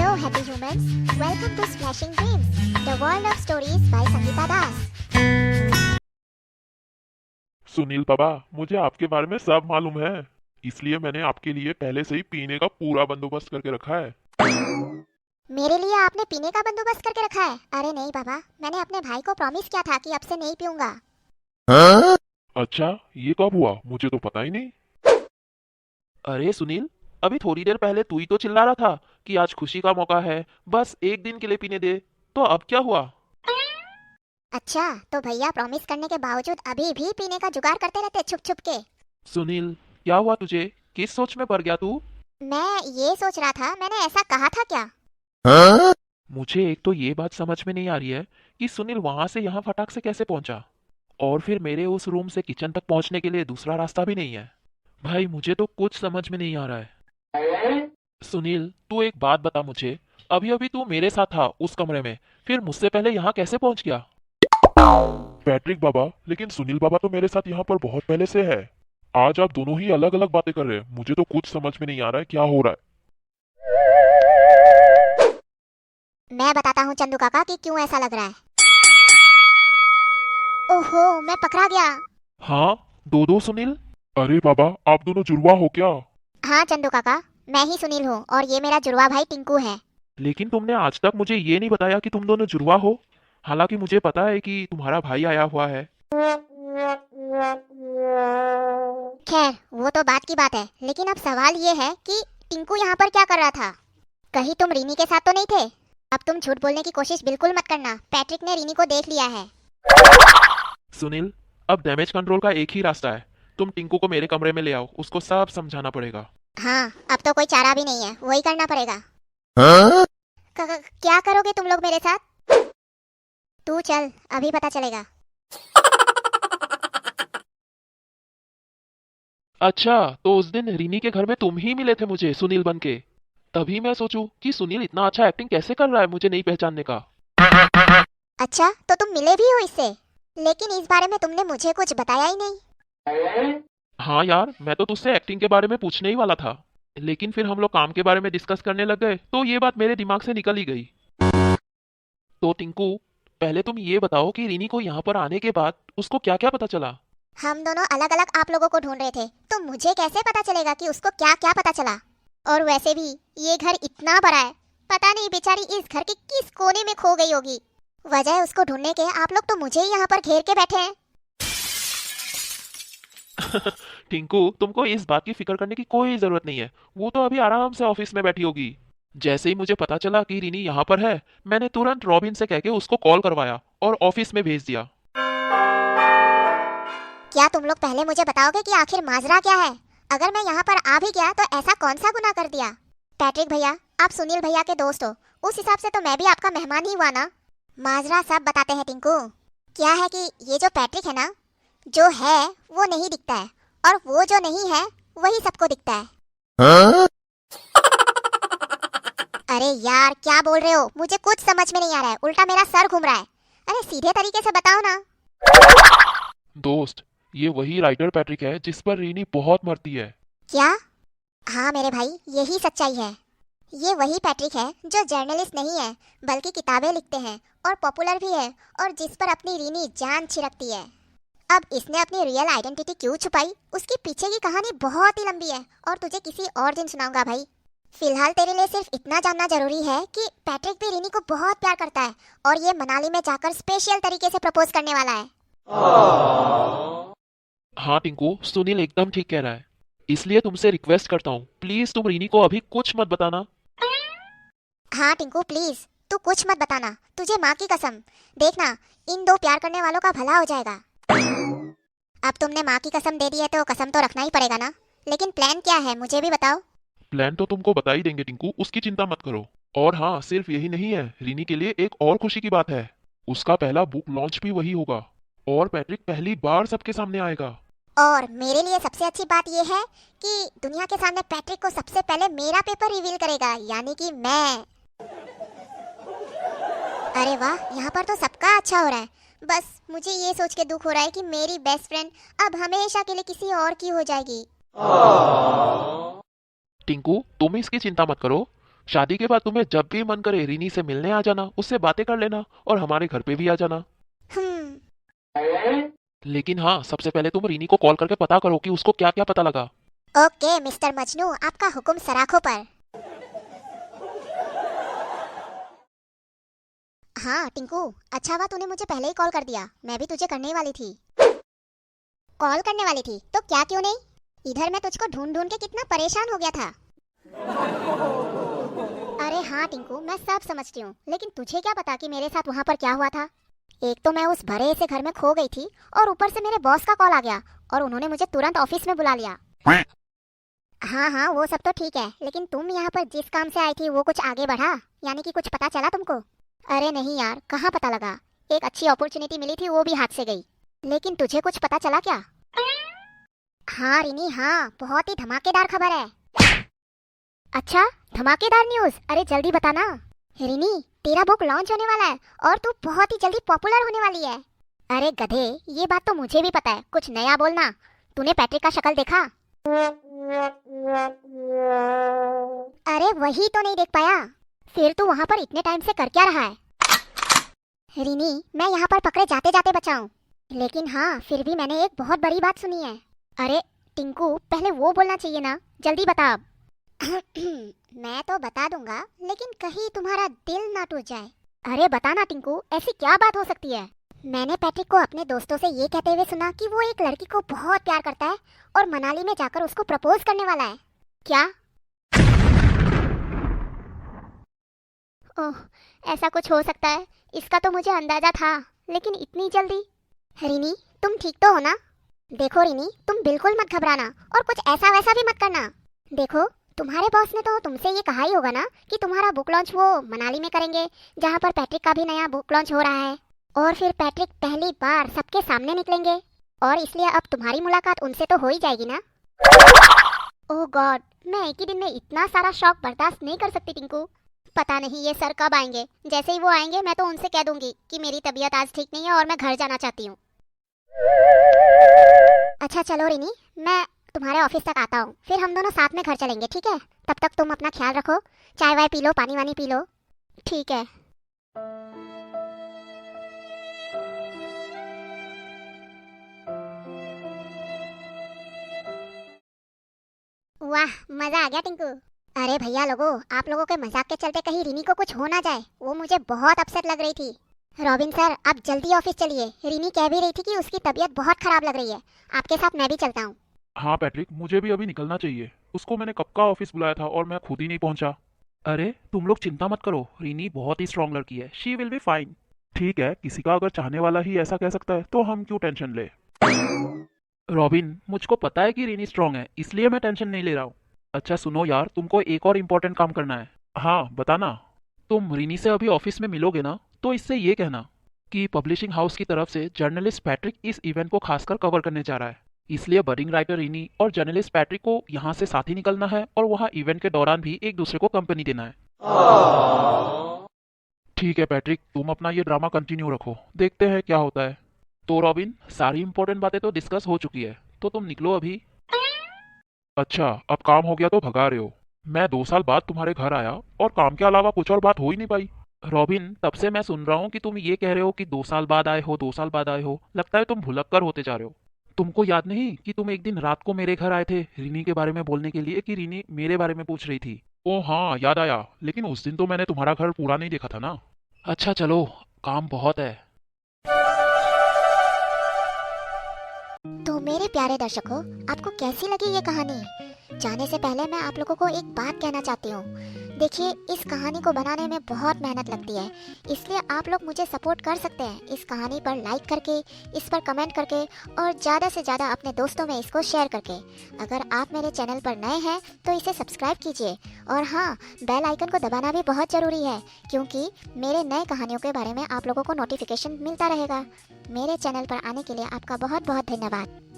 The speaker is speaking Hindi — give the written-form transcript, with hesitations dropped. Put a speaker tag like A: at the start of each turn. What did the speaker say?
A: Hello happy humans, welcome to Splashing Dreams, the world of stories by Sangeeta Das.
B: Sunil पापा, मुझे आपके बारे में सब मालूम है। इसलिए मैंने आपके लिए पहले से ही पीने का पूरा बंदोबस्त करके रखा है।
A: मेरे लिए आपने पीने का बंदोबस्त करके रखा है? अरे नहीं बाबा, मैंने अपने भाई को प्रॉमिस किया था कि अब से नहीं पीऊंगा।
B: अच्छा, ये कब हुआ? मुझे तो पता ही नहीं।
C: अरे सुनील, अभी थोड़ी देर पहले तू ही तो चिल्ला रहा था कि आज खुशी का मौका है, बस एक दिन के लिए पीने दे। तो अब क्या हुआ?
A: अच्छा, तो भैया प्रॉमिस करने के बावजूद अभी भी पीने का जुगाड़ करते रहते छुप छुप के।
C: सुनील, क्या हुआ तुझे? किस सोच में पड़ गया तू?
A: मैं ये सोच रहा था, मैंने ऐसा कहा था क्या?
C: मुझे एक तो ये बात समझ में नहीं आ रही है कि सुनील वहां से यहाँ फटाक से कैसे पहुंचा, और फिर मेरे उस रूम से किचन तक पहुंचने के लिए दूसरा रास्ता भी नहीं है। भाई, मुझे तो कुछ समझ में नहीं आ रहा है। सुनील, तू एक बात बता मुझे, अभी अभी तू मेरे साथ था उस कमरे में, फिर मुझसे पहले यहाँ कैसे पहुंच गया?
B: पैट्रिक बाबा, लेकिन सुनील बाबा तो मेरे साथ यहाँ पर बहुत पहले से है। आज आप दोनों ही अलग अलग बातें कर रहे हैं। मुझे तो कुछ समझ में नहीं आ रहा है क्या हो रहा है।
A: मैं बताता हूँ चंदू काका कि क्यों ऐसा लग रहा है। ओहो, मैं पकड़ा गया।
C: हाँ, दो दो सुनील।
B: अरे बाबा, आप दोनों जुड़वा हो क्या?
A: हाँ चंदू काका, मैं ही सुनील हूँ और ये मेरा जुड़वा भाई टिंकू है।
C: लेकिन तुमने आज तक मुझे ये नहीं बताया कि तुम दोनों जुड़वा हो। हालांकि मुझे पता है कि तुम्हारा भाई आया हुआ है।
A: खैर, वो तो बात की बात है, लेकिन अब सवाल ये है कि टिंकू यहाँ पर क्या कर रहा था? कहीं तुम रीनी के साथ तो नहीं थे? अब तुम झूठ बोलने की कोशिश बिल्कुल मत करना, पैट्रिक ने रीनी को देख लिया है।
C: सुनील, अब डैमेज कंट्रोल का एक ही रास्ता है। तुम टिंकू को मेरे कमरे में ले आओ, उसको सब समझाना पड़ेगा।
A: हाँ, अब तो कोई चारा भी नहीं है, वही करना पड़ेगा। क्या करोगे तुम लोग मेरे साथ? तू चल, अभी पता चलेगा।
C: अच्छा, तो उस दिन रीनी के घर में तुम ही मिले थे मुझे सुनील बन के। तभी मैं सोचूं कि सुनील इतना अच्छा एक्टिंग कैसे कर रहा है मुझे नहीं पहचानने का।
A: अच्छा, तो तुम मिले भी हो इससे? लेकिन इस बारे में तुमने मुझे कुछ बताया ही नहीं।
C: हाँ यार, मैं तो तुझसे एक्टिंग के बारे में पूछने ही वाला था, लेकिन फिर हम लोग काम के बारे में डिस्कस करने लग गए तो ये बात मेरे दिमाग से निकल ही गई। तो टिंकू, पहले तुम ये बताओ कि रीनी को यहाँ पर आने के बाद उसको क्या क्या पता चला?
A: हम दोनों अलग अलग आप लोगों को ढूंढ रहे थे, तो मुझे कैसे पता चलेगा कि उसको क्या क्या पता चला? और वैसे भी ये घर इतना बड़ा है, पता नहीं बेचारी इस घर के किस कोने में खो गई होगी। वजह उसको ढूंढने के आप लोग तो मुझे ही यहाँ पर घेर के बैठे हैं।
C: टिंकू, तुमको इस बात की फिक्र करने की कोई जरूरत नहीं है। वो तो अभी आराम से ऑफिस में बैठी होगी। जैसे ही मुझे पता चला कि रीनी यहाँ पर है, मैंने तुरंत रॉबिन से कह के उसको कॉल करवाया और ऑफिस में भेज दिया।
A: क्या तुम लोग पहले मुझे बताओगे कि आखिर माजरा क्या है? अगर मैं यहाँ पर आ भी गया तो ऐसा कौन सा गुनाह कर दिया? पैट्रिक भैया, आप सुनील भैया के दोस्त हो, उस हिसाब से तो मैं भी आपका मेहमान ही हुआ ना। माजरा सब बताते हैं टिंकू। क्या है कि ये जो पैट्रिक है ना, जो है वो नहीं दिखता है, और वो जो नहीं है वही सबको दिखता है। अरे यार, क्या बोल रहे हो? मुझे कुछ समझ में नहीं आ रहा है, उल्टा मेरा सर घूम रहा है। अरे सीधे तरीके से बताओ ना।
C: दोस्त, ये वही राइटर पैट्रिक है जिस पर रीनी बहुत मरती है।
A: क्या? हाँ मेरे भाई, यही सच्चाई है। ये वही पैट्रिक है जो जर्नलिस्ट नहीं है, बल्कि किताबें लिखते हैं और पॉपुलर भी है, और जिस पर अपनी रीनी जान छिड़कती है। अब इसने अपनी रियल आइडेंटिटी क्यों छुपाई, उसके पीछे की कहानी बहुत ही लंबी है, और तुझे किसी और दिन सुनाऊंगा भाई। फिलहाल तेरे लिए सिर्फ इतना जानना जरूरी है कि पैट्रिक भी रीनी को बहुत प्यार करता है, और ये मनाली में जाकर स्पेशल तरीके से प्रपोज करने वाला है।
C: हाँ टिंकू, सुनील एकदम ठीक कह रहा है। इसलिए तुमसे रिक्वेस्ट करता हूँ, प्लीज तुम रीनी को अभी कुछ मत बताना।
A: हाँ टिंकू प्लीज, तू कुछ मत बताना, तुझे माँ की कसम। देखना, इन दो प्यार करने वालों का भला हो जाएगा। अब तुमने माँ की कसम दे दी है तो कसम तो रखना ही पड़ेगा ना। लेकिन प्लान क्या है, मुझे भी बताओ।
B: प्लान तो तुमको बता ही देंगे टिंकू, उसकी चिंता मत करो। और हाँ, सिर्फ यही नहीं है, रीनी के लिए एक और खुशी की बात है। उसका पहला बुक लॉन्च भी वही होगा, और पैट्रिक पहली बार सबके सामने आएगा।
A: और मेरे लिए सबसे अच्छी बात यह है कि दुनिया के सामने पैट्रिक को सबसे पहले मेरा पेपर रिवील करेगा, यानी कि मैं। अरे वाह, यहाँ पर तो सबका अच्छा हो रहा है। बस मुझे ये सोच के दुख हो रहा है कि मेरी बेस्ट फ्रेंड अब हमेशा के लिए किसी और की हो जाएगी।
C: टिंकू, तुम इसकी चिंता मत करो।
B: शादी के बाद तुम्हें जब भी मन करे रीनी से मिलने आ जाना, उससे बातें कर लेना और हमारे घर पे भी आ जाना। लेकिन हाँ, सबसे पहले तुम रीनी को कॉल करके पता करो कि उसको क्या क्या पता लगा।
A: ओके मिस्टर मजनू, आपका हुक्म सराखों पर। हाँ टिंकू, अच्छा हुआ तूने मुझे पहले ही कॉल कर दिया, मैं भी तुझे करने वाली थी। कॉल करने वाली थी तो क्या क्यों नहीं, इधर मैं तुझको ढूंढ ढूंढ के कितना परेशान हो गया था। अरे हाँ टिंकू, मैं सब समझती हूँ, लेकिन तुझे क्या पता कि मेरे साथ वहाँ पर क्या हुआ था। एक तो मैं उस भरे से घर में खो गई थी और ऊपर से मेरे बॉस का कॉल आ गया और उन्होंने मुझे तुरंत ऑफिस में बुला लिया। हाँ हाँ वो सब तो ठीक है, लेकिन तुम यहाँ पर जिस काम से आई थी वो कुछ आगे बढ़ा, यानी कि कुछ पता चला तुमको? अरे नहीं यार, कहाँ पता लगा, एक अच्छी अपॉर्चुनिटी मिली थी वो भी हाथ से गई। लेकिन तुझे कुछ पता चला क्या? हाँ रिनी हाँ, बहुत ही धमाकेदार खबर है। अच्छा धमाकेदार न्यूज़, अरे जल्दी बताना। रिनी तेरा बुक लॉन्च होने वाला है और तू बहुत ही जल्दी पॉपुलर होने वाली है। अरे गधे, ये बात तो मुझे भी पता है, कुछ नया बोलना। तूने पैट्रिक का शक्ल देखा? अरे वही तो नहीं देख पाया, फिर तू वहाँ पर इतने टाइम से कर क्या रहा है? रिनी मैं यहाँ पर पकड़े जाते जाते बचा हूँ, लेकिन हाँ फिर भी मैंने एक बहुत बड़ी बात सुनी है। अरे टिंकू पहले वो बोलना चाहिए ना, जल्दी बता अब। मैं तो बता दूंगा, लेकिन कहीं तुम्हारा दिल ना टूट जाए। अरे बताना टिंकू, ऐसी क्या बात हो सकती है? मैंने पैट्रिक को अपने दोस्तों से ये कहते हुए सुना कि वो एक लड़की को बहुत प्यार करता है और मनाली में जाकर उसको प्रपोज करने वाला है। क्या? ओह, ऐसा कुछ हो सकता है, इसका तो मुझे अंदाजा था, लेकिन इतनी जल्दी? रिनी तुम ठीक तो हो ना? देखो रिनी, तुम बिल्कुल मत घबराना और कुछ ऐसा वैसा भी मत करना। देखो तुम्हारे बॉस ने तो तुमसे ये कहा ही होगा ना कि तुम्हारा बुक लॉन्च वो मनाली में करेंगे, जहाँ पर पैट्रिक का भी नया बुक लॉन्च हो रहा है, और फिर पैट्रिक पहली बार सबके सामने निकलेंगे, और इसलिए अब तुम्हारी मुलाकात उनसे तो हो ही जाएगी ना। ओह गॉड, मैं एक ही दिन में इतना सारा शॉक बर्दाश्त नहीं कर सकती टिंकू। पता नहीं ये सर कब आएंगे, जैसे ही वो आएंगे मैं तो उनसे कह दूंगी कि मेरी तबीयत आज ठीक नहीं है और मैं घर जाना चाहती हूँ। अच्छा चलो रिनी, मैं तुम्हारे ऑफिस तक आता हूँ, फिर हम दोनों साथ में घर चलेंगे, ठीक है? तब तक तुम अपना ख्याल रखो, चाय वाय पी लो, पानी वानी पी लो, ठीक है? वाह मजा आ गया टिंकू। अरे भैया लोगों, आप लोगों के मजाक के चलते कहीं रिनी को कुछ हो ना जाए, वो मुझे बहुत अपसेट लग रही थी। रॉबिन सर आप जल्दी ऑफिस चलिए, रिनी कह भी रही थी कि उसकी तबीयत बहुत खराब लग रही है, आपके साथ मैं भी चलता हूँ।
B: हाँ पैट्रिक, मुझे भी अभी निकलना चाहिए, उसको मैंने कब का ऑफिस बुलाया था और मैं खुद ही नहीं पहुंचा।
C: अरे तुम लोग चिंता मत करो, रीनी बहुत ही स्ट्रांग लड़की है, शी विल बी फाइन।
B: ठीक है, किसी का अगर चाहने वाला ही ऐसा कह सकता है तो हम क्यों टेंशन ले।
C: रॉबिन मुझको पता है कि रीनी स्ट्रांग है, इसलिए मैं टेंशन नहीं ले रहा हूँ। अच्छा सुनो यार, तुमको एक और इम्पोर्टेंट काम करना है।
B: हाँ बताना।
C: तुम रीनी से अभी ऑफिस में मिलोगे ना, तो इससे ये कहना कि पब्लिशिंग हाउस की तरफ से जर्नलिस्ट पैट्रिक इस इवेंट को खासकर कवर करने जा रहा है, इसलिए बडिंग राइटर रीनी और जर्नलिस्ट पैट्रिक को यहाँ से साथ ही निकलना है और वहाँ इवेंट के दौरान भी एक दूसरे को कंपनी देना है।
B: ठीक है पैट्रिक, तुम अपना ये ड्रामा कंटिन्यू रखो, देखते हैं क्या होता है।
C: तो रॉबिन सारी इंपॉर्टेंट बातें तो डिस्कस हो चुकी है, तो तुम निकलो अभी।
B: अच्छा अब काम हो गया तो भगा रहे हो? मैं 2 साल बाद तुम्हारे घर आया और काम के अलावा कुछ और बात हो ही नहीं पाई।
C: रॉबिन तब से मैं सुन रहा हूँ कि तुम ये कह रहे हो कि 2 साल बाद आए हो, 2 साल बाद आए हो, लगता है तुम भुलक्कर होते जा रहे हो। तुमको याद नहीं कि तुम एक दिन रात को मेरे घर आए थे रीनी के बारे में बोलने के लिए, कि रीनी मेरे बारे में पूछ रही थी।
B: ओ हाँ याद आया, लेकिन उस दिन तो मैंने तुम्हारा घर पूरा नहीं देखा था ना।
C: अच्छा चलो, काम बहुत है।
A: तो मेरे प्यारे दर्शकों, आपको कैसी लगी ये कहानी? जाने से पहले मैं आप लोगों को एक बात कहना चाहती हूँ। देखिए इस कहानी को बनाने में बहुत मेहनत लगती है, इसलिए आप लोग मुझे सपोर्ट कर सकते हैं इस कहानी पर लाइक करके, इस पर कमेंट करके और ज़्यादा से ज़्यादा अपने दोस्तों में इसको शेयर करके। अगर आप मेरे चैनल पर नए हैं तो इसे सब्सक्राइब कीजिए, और हाँ बेल आइकन को दबाना भी बहुत ज़रूरी है, क्योंकि मेरे नए कहानियों के बारे में आप लोगों को नोटिफिकेशन मिलता रहेगा। मेरे चैनल पर आने के लिए आपका बहुत बहुत धन्यवाद।